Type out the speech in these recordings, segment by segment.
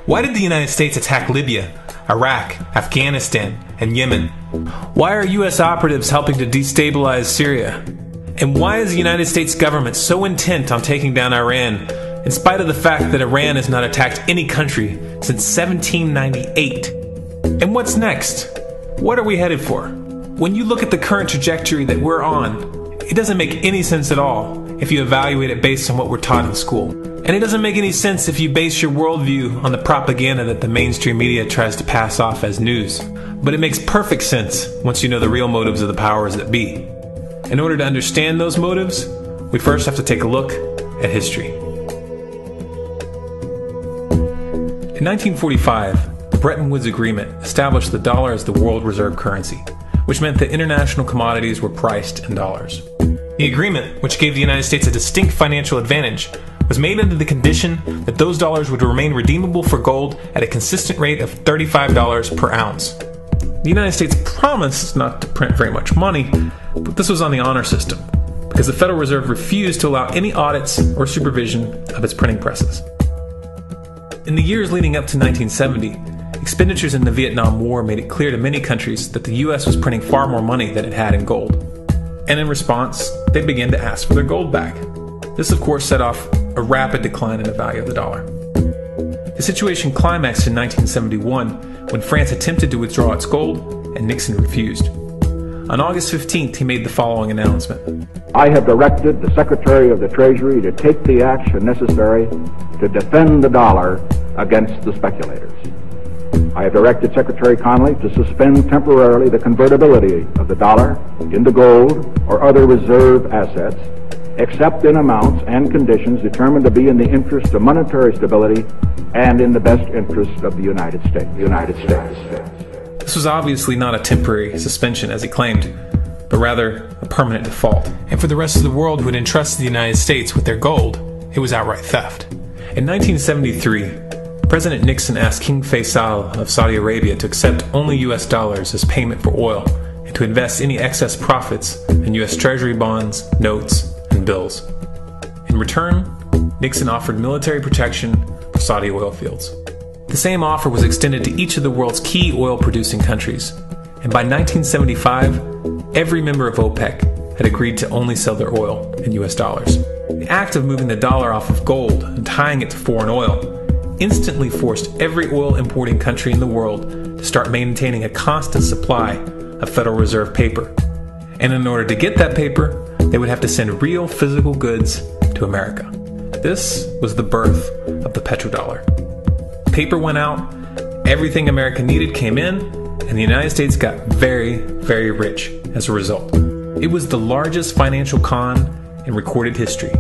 Why did the United States attack Libya, Iraq, Afghanistan, and Yemen? Why are U.S. operatives helping to destabilize Syria? And why is the United States government so intent on taking down Iran, in spite of the fact that Iran has not attacked any country since 1798? And what's next? What are we headed for? When you look at the current trajectory that we're on, it doesn't make any sense at all if you evaluate it based on what we're taught in school. And it doesn't make any sense if you base your worldview on the propaganda that the mainstream media tries to pass off as news. But it makes perfect sense once you know the real motives of the powers that be. In order to understand those motives, we first have to take a look at history. In 1945, the Bretton Woods Agreement established the dollar as the world reserve currency, which meant that international commodities were priced in dollars. The agreement, which gave the United States a distinct financial advantage, was made under the condition that those dollars would remain redeemable for gold at a consistent rate of $35 per ounce. The United States promised not to print very much money, but this was on the honor system, because the Federal Reserve refused to allow any audits or supervision of its printing presses. In the years leading up to 1970, expenditures in the Vietnam War made it clear to many countries that the U.S. was printing far more money than it had in gold. And in response, they began to ask for their gold back. This, of course, set off a rapid decline in the value of the dollar. The situation climaxed in 1971 when France attempted to withdraw its gold and Nixon refused. On August 15th, he made the following announcement. I have directed the Secretary of the Treasury to take the action necessary to defend the dollar against the speculators. I have directed Secretary Connally to suspend temporarily the convertibility of the dollar into gold or other reserve assets, except in amounts and conditions determined to be in the interest of monetary stability and in the best interest of the United States. This was obviously not a temporary suspension, as he claimed, but rather a permanent default. And for the rest of the world who had entrusted the United States with their gold, it was outright theft. In 1973, President Nixon asked King Faisal of Saudi Arabia to accept only U.S. dollars as payment for oil and to invest any excess profits in U.S. Treasury bonds, notes, and bills. In return, Nixon offered military protection for Saudi oil fields. The same offer was extended to each of the world's key oil-producing countries, and by 1975, every member of OPEC had agreed to only sell their oil in U.S. dollars. The act of moving the dollar off of gold and tying it to foreign oil instantly forced every oil-importing country in the world to start maintaining a constant supply of Federal Reserve paper. And in order to get that paper, they would have to send real physical goods to America. This was the birth of the petrodollar. Paper went out, everything America needed came in, and the United States got very, very rich as a result. It was the largest financial con in recorded history.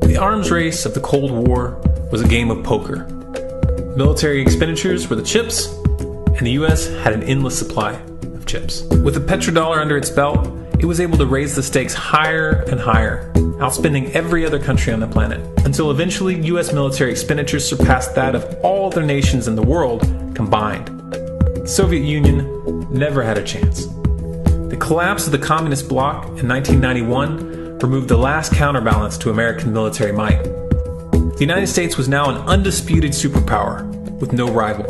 The arms race of the Cold War was a game of poker. Military expenditures were the chips, and the U.S. had an endless supply of chips. With the petrodollar under its belt, it was able to raise the stakes higher and higher, outspending every other country on the planet, until eventually U.S. military expenditures surpassed that of all other nations in the world combined. The Soviet Union never had a chance. The collapse of the communist bloc in 1991 removed the last counterbalance to American military might. The United States was now an undisputed superpower with no rival.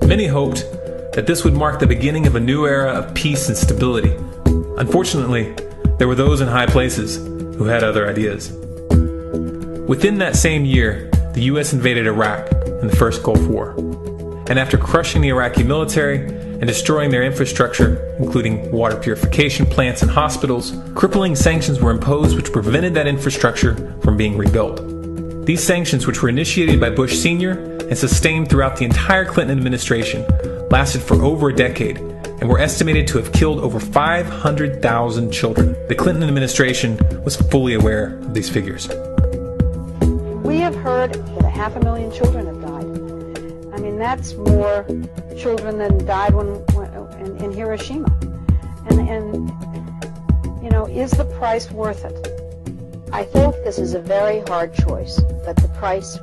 Many hoped that this would mark the beginning of a new era of peace and stability. Unfortunately, there were those in high places who had other ideas. Within that same year, the U.S. invaded Iraq in the First Gulf War. And after crushing the Iraqi military and destroying their infrastructure, including water purification plants and hospitals, crippling sanctions were imposed which prevented that infrastructure from being rebuilt. These sanctions, which were initiated by Bush Sr. and sustained throughout the entire Clinton administration, lasted for over a decade and were estimated to have killed over 500,000 children. The Clinton administration was fully aware of these figures. We have heard that 500,000 children have died. I mean, that's more children than died in Hiroshima. And you know, is the price worth it? I think this is a very hard choice, but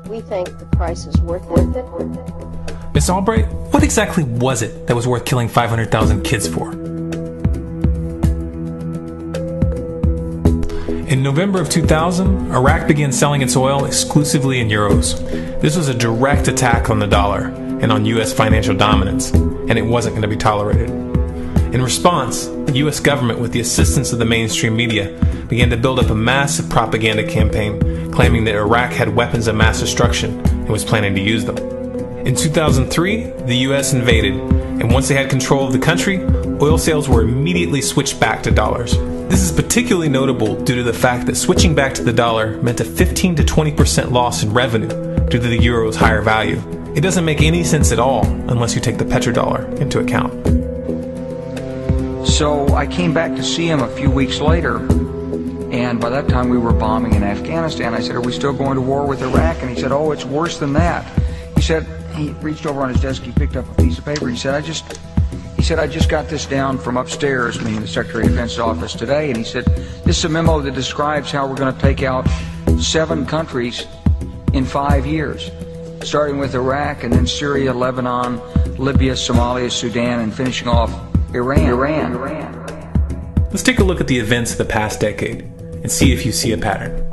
we think the price is worth it. Miss Albright, what exactly was it that was worth killing 500,000 kids for? In In November of 2000, Iraq began selling its oil exclusively in euros. This was a direct attack on the dollar and on U.S. financial dominance, and it wasn't going to be tolerated. In response, the U.S. government, with the assistance of the mainstream media, began to build up a massive propaganda campaign claiming that Iraq had weapons of mass destruction and was planning to use them. In 2003, the U.S. invaded, and once they had control of the country, oil sales were immediately switched back to dollars. This is particularly notable due to the fact that switching back to the dollar meant a 15 to 20% loss in revenue due to the euro's higher value. It doesn't make any sense at all unless you take the petrodollar into account. So I came back to see him a few weeks later, and by that time we were bombing in Afghanistan. I said, "Are we still going to war with Iraq?" And he said, "Oh, it's worse than that." He said, he reached over on his desk, he picked up a piece of paper, he said, I just got this down from upstairs, meaning the Secretary of Defense's office today, and he said, "This is a memo that describes how we're going to take out 7 countries in 5 years, starting with Iraq and then Syria, Lebanon, Libya, Somalia, Sudan, and finishing off Iran. Let's take a look at the events of the past decade and see if you see a pattern.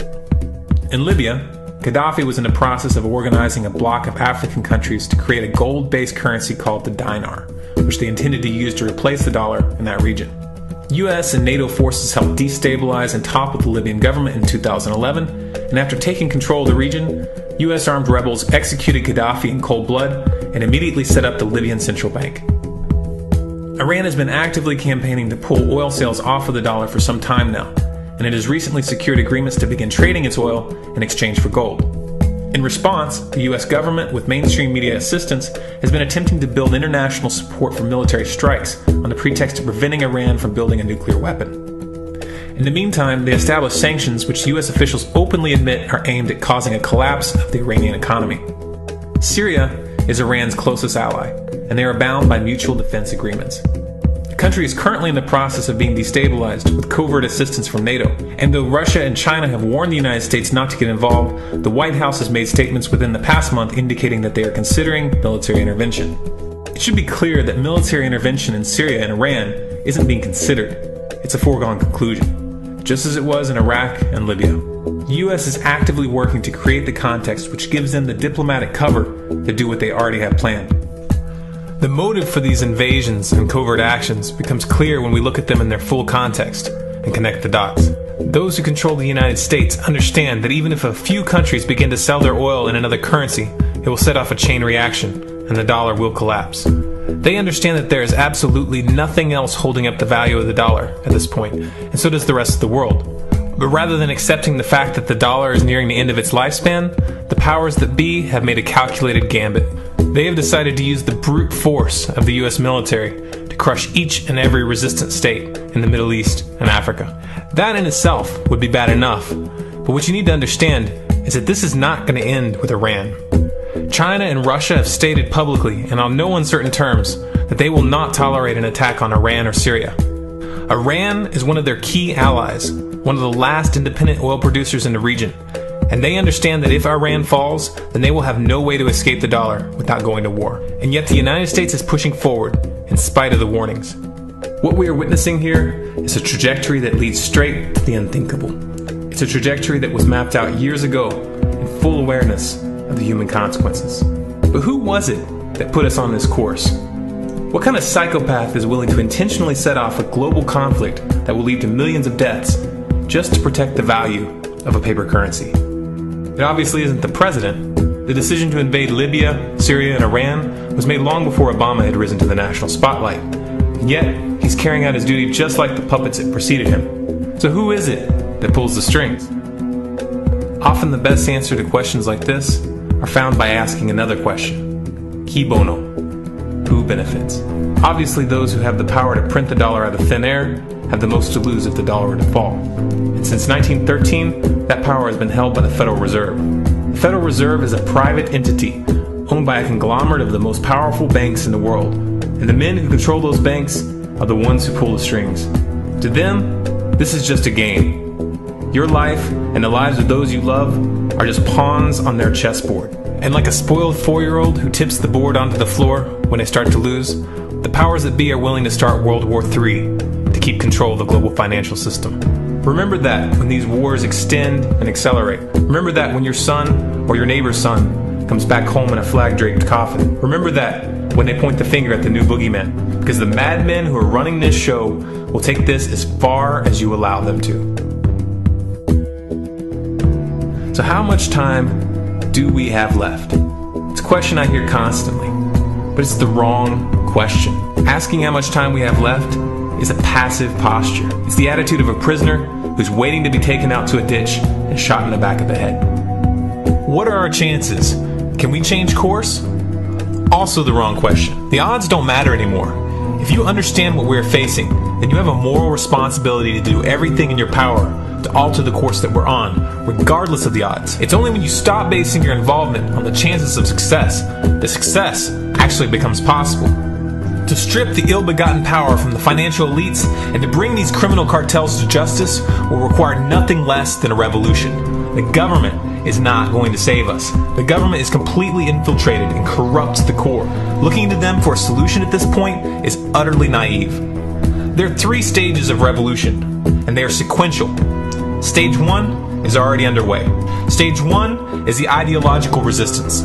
In Libya, Gaddafi was in the process of organizing a bloc of African countries to create a gold-based currency called the dinar, which they intended to use to replace the dollar in that region. US and NATO forces helped destabilize and topple the Libyan government in 2011, and after taking control of the region, US armed rebels executed Gaddafi in cold blood and immediately set up the Libyan Central Bank. Iran has been actively campaigning to pull oil sales off of the dollar for some time now, and it has recently secured agreements to begin trading its oil in exchange for gold. In response, the US government, with mainstream media assistance, has been attempting to build international support for military strikes on the pretext of preventing Iran from building a nuclear weapon. In the meantime, they established sanctions which US officials openly admit are aimed at causing a collapse of the Iranian economy. Syria is Iran's closest ally, and they are bound by mutual defense agreements. The country is currently in the process of being destabilized with covert assistance from NATO, and though Russia and China have warned the United States not to get involved, the White House has made statements within the past month indicating that they are considering military intervention. It should be clear that military intervention in Syria and Iran isn't being considered. It's a foregone conclusion, just as it was in Iraq and Libya. The U.S. is actively working to create the context which gives them the diplomatic cover to do what they already have planned. The motive for these invasions and covert actions becomes clear when we look at them in their full context and connect the dots. Those who control the United States understand that even if a few countries begin to sell their oil in another currency, it will set off a chain reaction and the dollar will collapse. They understand that there is absolutely nothing else holding up the value of the dollar at this point, and so does the rest of the world. But rather than accepting the fact that the dollar is nearing the end of its lifespan, the powers that be have made a calculated gambit. They have decided to use the brute force of the US military to crush each and every resistant state in the Middle East and Africa. That in itself would be bad enough, but what you need to understand is that this is not going to end with Iran. China and Russia have stated publicly, and on no uncertain terms, that they will not tolerate an attack on Iran or Syria. Iran is one of their key allies, one of the last independent oil producers in the region, and they understand that if Iran falls, then they will have no way to escape the dollar without going to war. And yet the United States is pushing forward in spite of the warnings. What we are witnessing here is a trajectory that leads straight to the unthinkable. It's a trajectory that was mapped out years ago in full awareness of the human consequences. But who was it that put us on this course? What kind of psychopath is willing to intentionally set off a global conflict that will lead to millions of deaths just to protect the value of a paper currency? It obviously isn't the president. The decision to invade Libya, Syria, and Iran was made long before Obama had risen to the national spotlight. And yet, he's carrying out his duty just like the puppets that preceded him. So who is it that pulls the strings? Often the best answer to questions like this are found by asking another question. Qui bono? Who benefits? Obviously, those who have the power to print the dollar out of thin air have the most to lose if the dollar were to fall. And since 1913, that power has been held by the Federal Reserve. The Federal Reserve is a private entity owned by a conglomerate of the most powerful banks in the world. And the men who control those banks are the ones who pull the strings. To them, this is just a game. Your life and the lives of those you love are just pawns on their chessboard. And like a spoiled 4-year-old who tips the board onto the floor when they start to lose, the powers that be are willing to start World War III to keep control of the global financial system. Remember that when these wars extend and accelerate. Remember that when your son or your neighbor's son comes back home in a flag-draped coffin. Remember that when they point the finger at the new boogeyman. Because the madmen who are running this show will take this as far as you allow them to. So how much time do we have left? It's a question I hear constantly, but it's the wrong question. Asking how much time we have left is a passive posture. It's the attitude of a prisoner who's waiting to be taken out to a ditch and shot in the back of the head. What are our chances? Can we change course? Also the wrong question. The odds don't matter anymore. If you understand what we're facing, then you have a moral responsibility to do everything in your power to alter the course that we're on, regardless of the odds. It's only when you stop basing your involvement on the chances of success that success actually becomes possible. To strip the ill-begotten power from the financial elites and to bring these criminal cartels to justice will require nothing less than a revolution. The government is not going to save us. The government is completely infiltrated and corrupt to the core. Looking to them for a solution at this point is utterly naive. There are 3 stages of revolution, and they are sequential. Stage 1 is already underway. Stage 1 is the ideological resistance.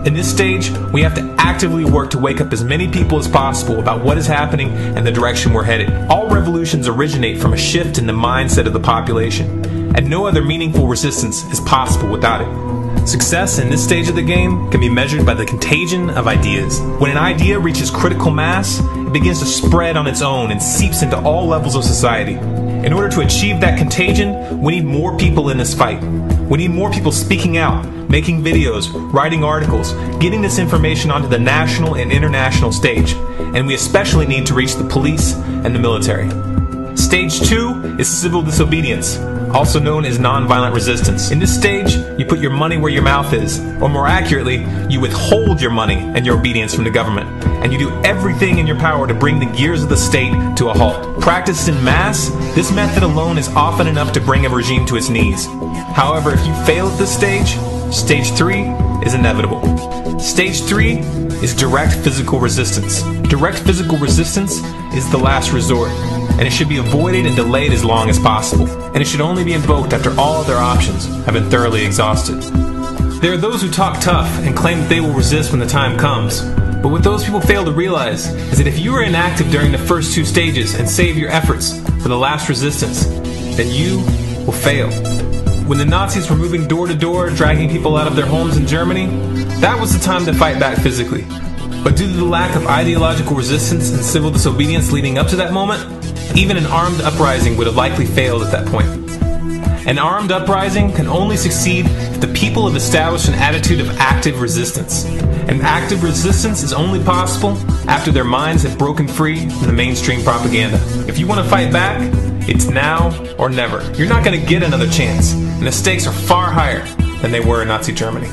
In this stage, we have to actively work to wake up as many people as possible about what is happening and the direction we're headed. All revolutions originate from a shift in the mindset of the population, and no other meaningful resistance is possible without it. Success in this stage of the game can be measured by the contagion of ideas. When an idea reaches critical mass, it begins to spread on its own and seeps into all levels of society. In order to achieve that contagion, we need more people in this fight. We need more people speaking out, making videos, writing articles, getting this information onto the national and international stage. And we especially need to reach the police and the military. Stage 2 is civil disobedience, also known as nonviolent resistance. In this stage, you put your money where your mouth is, or more accurately, you withhold your money and your obedience from the government, and you do everything in your power to bring the gears of the state to a halt. Practiced in mass, this method alone is often enough to bring a regime to its knees. However, if you fail at this stage, Stage 3 is inevitable. Stage 3 is direct physical resistance. Direct physical resistance is the last resort, and it should be avoided and delayed as long as possible. And it should only be invoked after all other options have been thoroughly exhausted. There are those who talk tough and claim that they will resist when the time comes. But what those people fail to realize is that if you are inactive during the first 2 stages and save your efforts for the last resistance, then you will fail. When the Nazis were moving door to door, dragging people out of their homes in Germany, that was the time to fight back physically. But due to the lack of ideological resistance and civil disobedience leading up to that moment, even an armed uprising would have likely failed at that point. An armed uprising can only succeed if the people have established an attitude of active resistance. And active resistance is only possible after their minds have broken free from the mainstream propaganda. If you want to fight back, it's now or never. You're not going to get another chance, and the stakes are far higher than they were in Nazi Germany.